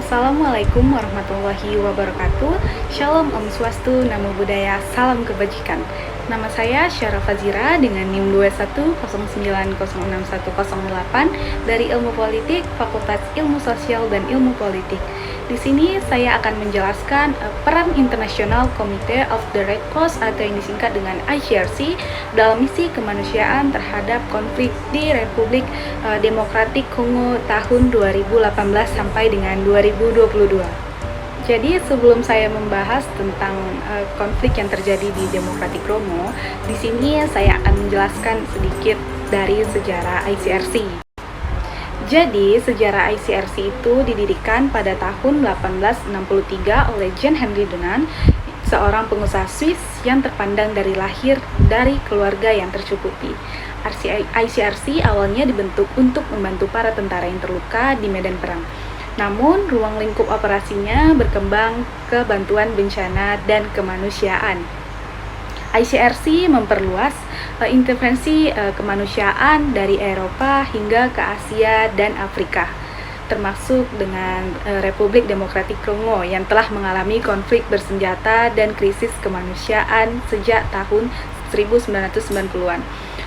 Assalamualaikum warahmatullahi wabarakatuh. Shalom Om Swastu, Namo Buddhaya, salam kebajikan. Nama saya Syara Fazira dengan NIM 2109061008 dari Ilmu Politik, Fakultas Ilmu Sosial dan Ilmu Politik. Di sini saya akan menjelaskan peran internasional Committee of the Red Cross atau yang disingkat dengan ICRC dalam misi kemanusiaan terhadap konflik di Republik Demokratik Kongo tahun 2018 sampai dengan 2022. Jadi sebelum saya membahas tentang konflik yang terjadi di Demokratik Kongo, di sini saya akan menjelaskan sedikit dari sejarah ICRC. Jadi, sejarah ICRC itu didirikan pada tahun 1863 oleh Jean Henry Dunant, seorang pengusaha Swiss yang terpandang dari lahir dari keluarga yang tercukupi. ICRC awalnya dibentuk untuk membantu para tentara yang terluka di medan perang. Namun, ruang lingkup operasinya berkembang ke bantuan bencana dan kemanusiaan. ICRC memperluas intervensi kemanusiaan dari Eropa hingga ke Asia dan Afrika, termasuk dengan Republik Demokratik Kongo yang telah mengalami konflik bersenjata dan krisis kemanusiaan sejak tahun 1990-an.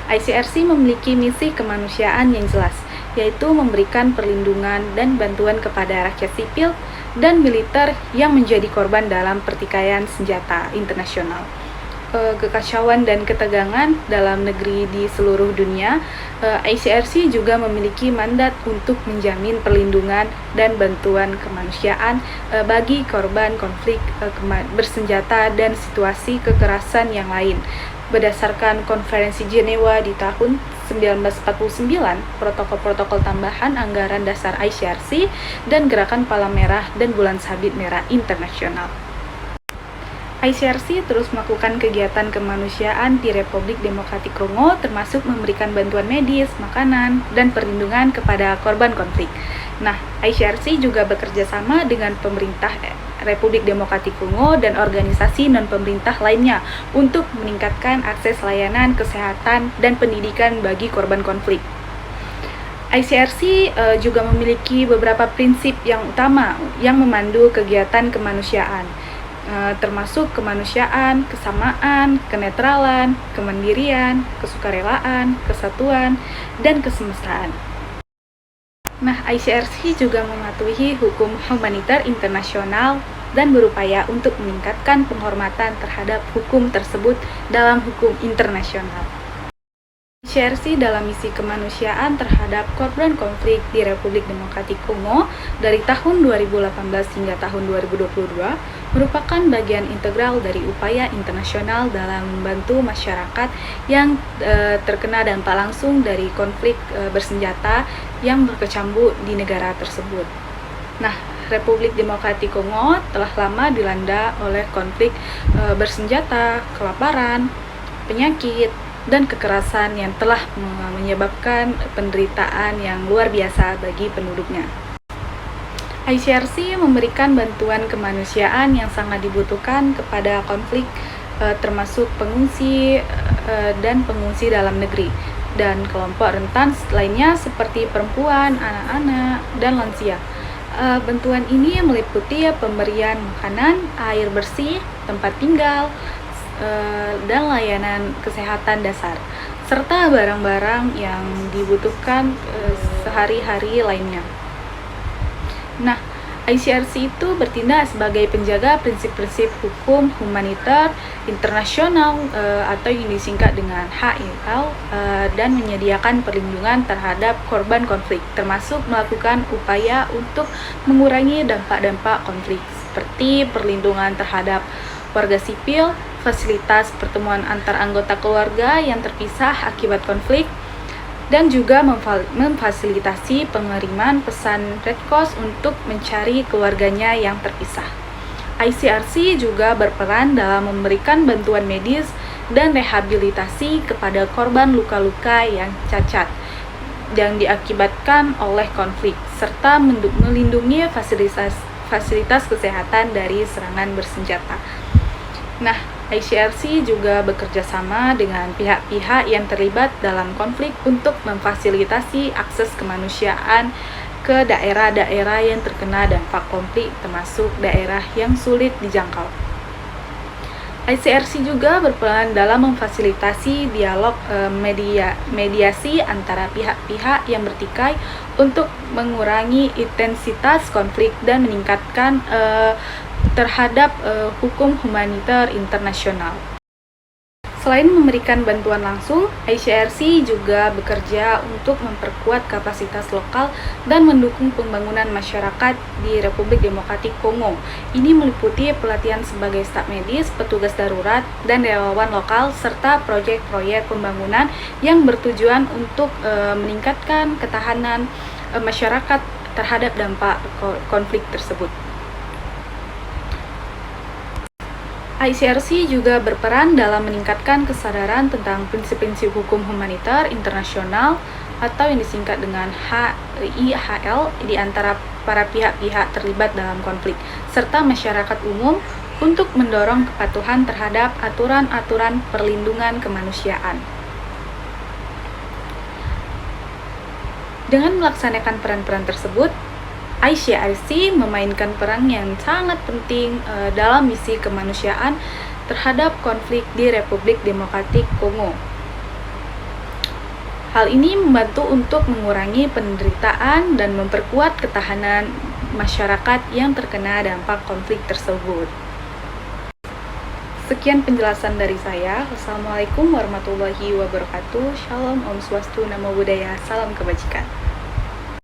ICRC memiliki misi kemanusiaan yang jelas, yaitu memberikan perlindungan dan bantuan kepada rakyat sipil dan militer yang menjadi korban dalam pertikaian senjata internasional. Kekacauan dan ketegangan dalam negeri di seluruh dunia, ICRC juga memiliki mandat untuk menjamin perlindungan dan bantuan kemanusiaan bagi korban konflik bersenjata dan situasi kekerasan yang lain. Berdasarkan Konferensi Jenewa di tahun 1949, protokol-protokol tambahan anggaran dasar ICRC, dan Gerakan Palang Merah dan Bulan Sabit Merah Internasional. ICRC terus melakukan kegiatan kemanusiaan di Republik Demokratik Kongo, termasuk memberikan bantuan medis, makanan, dan perlindungan kepada korban konflik. Nah, ICRC juga bekerja sama dengan pemerintah Republik Demokratik Kongo dan organisasi non-pemerintah lainnya untuk meningkatkan akses layanan kesehatan dan pendidikan bagi korban konflik. ICRC juga memiliki beberapa prinsip yang utama yang memandu kegiatan kemanusiaan, termasuk kemanusiaan, kesamaan, kenetralan, kemandirian, kesukarelaan, kesatuan, dan kesemestaan. Nah, ICRC juga mematuhi hukum humaniter internasional dan berupaya untuk meningkatkan penghormatan terhadap hukum tersebut dalam hukum internasional. ICRC dalam misi kemanusiaan terhadap korban konflik di Republik Demokratik Kongo dari tahun 2018 hingga tahun 2022 merupakan bagian integral dari upaya internasional dalam membantu masyarakat yang terkena dampak langsung dari konflik bersenjata yang berkecamuk di negara tersebut. Nah, Republik Demokratik Kongo telah lama dilanda oleh konflik bersenjata, kelaparan, penyakit, dan kekerasan yang telah menyebabkan penderitaan yang luar biasa bagi penduduknya. ICRC memberikan bantuan kemanusiaan yang sangat dibutuhkan kepada konflik, termasuk pengungsi dan pengungsi dalam negeri, dan kelompok rentan lainnya seperti perempuan, anak-anak, dan lansia. Bantuan ini meliputi pemberian makanan, air bersih, tempat tinggal, dan layanan kesehatan dasar, serta barang-barang yang dibutuhkan sehari-hari lainnya. Nah, ICRC itu bertindak sebagai penjaga prinsip-prinsip hukum humaniter internasional atau yang disingkat dengan HIL, dan menyediakan perlindungan terhadap korban konflik, termasuk melakukan upaya untuk mengurangi dampak-dampak konflik seperti perlindungan terhadap warga sipil, fasilitas pertemuan antar anggota keluarga yang terpisah akibat konflik, dan juga memfasilitasi pengiriman pesan Red Cross untuk mencari keluarganya yang terpisah. ICRC juga berperan dalam memberikan bantuan medis dan rehabilitasi kepada korban luka-luka yang cacat yang diakibatkan oleh konflik, serta melindungi fasilitas kesehatan dari serangan bersenjata. Nah, ICRC juga bekerja sama dengan pihak-pihak yang terlibat dalam konflik untuk memfasilitasi akses kemanusiaan ke daerah-daerah yang terkena dampak konflik, termasuk daerah yang sulit dijangkau. ICRC juga berperan dalam memfasilitasi dialog mediasi antara pihak-pihak yang bertikai untuk mengurangi intensitas konflik dan meningkatkan terhadap hukum humaniter internasional. Selain memberikan bantuan langsung, ICRC juga bekerja untuk memperkuat kapasitas lokal dan mendukung pembangunan masyarakat di Republik Demokratik Kongo. Ini meliputi pelatihan sebagai staf medis, petugas darurat, dan relawan lokal, serta proyek-proyek pembangunan yang bertujuan untuk meningkatkan ketahanan masyarakat terhadap dampak konflik tersebut. ICRC juga berperan dalam meningkatkan kesadaran tentang prinsip-prinsip hukum humaniter internasional atau yang disingkat dengan HIHL di antara para pihak-pihak terlibat dalam konflik, serta masyarakat umum untuk mendorong kepatuhan terhadap aturan-aturan perlindungan kemanusiaan. Dengan melaksanakan peran-peran tersebut, ICRC memainkan peran yang sangat penting dalam misi kemanusiaan terhadap konflik di Republik Demokratik Kongo. Hal ini membantu untuk mengurangi penderitaan dan memperkuat ketahanan masyarakat yang terkena dampak konflik tersebut. Sekian penjelasan dari saya. Wassalamualaikum warahmatullahi wabarakatuh. Shalom, Om Swastiastu, Namo Buddhaya, salam kebajikan.